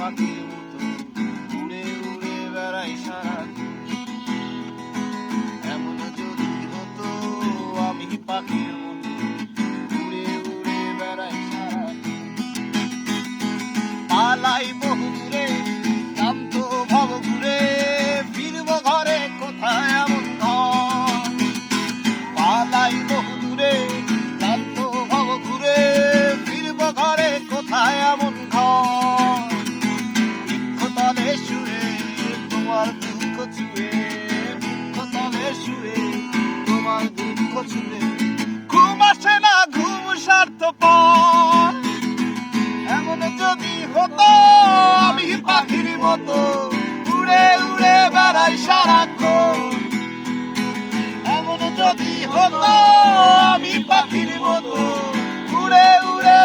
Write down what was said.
পাখির মতো উড়ে উড়ে বেড়াই সারাক্ষণ। এমন যদি হতো আমি পাখির মতো উড়ে উড়ে বেড়াই সারাক্ষণ। পালাই বহু দূরে জানতো ভব ঘুরে ফিরবো ঘরে কোথায় এমন ঘর। পালাই বহু দূরে জানতো ভব ঘুরে ফিরবো ঘরে কোথায় এমন ঘর। বৃক্ষতলে শুয়ে তোমার দুঃখ ছুঁয়ে, বৃক্ষতলে শুয়ে তোমার দুঃখ ছুঁয়ে ঘুম আসে না ঘুম স্বার্থপর। এমন যদি হতো আমি পাখির মতো উড়ে উড়ে বেড়াই সারাক্ষণ। এমন যদি হতো আমি পাখির মতো উড়ে উড়ে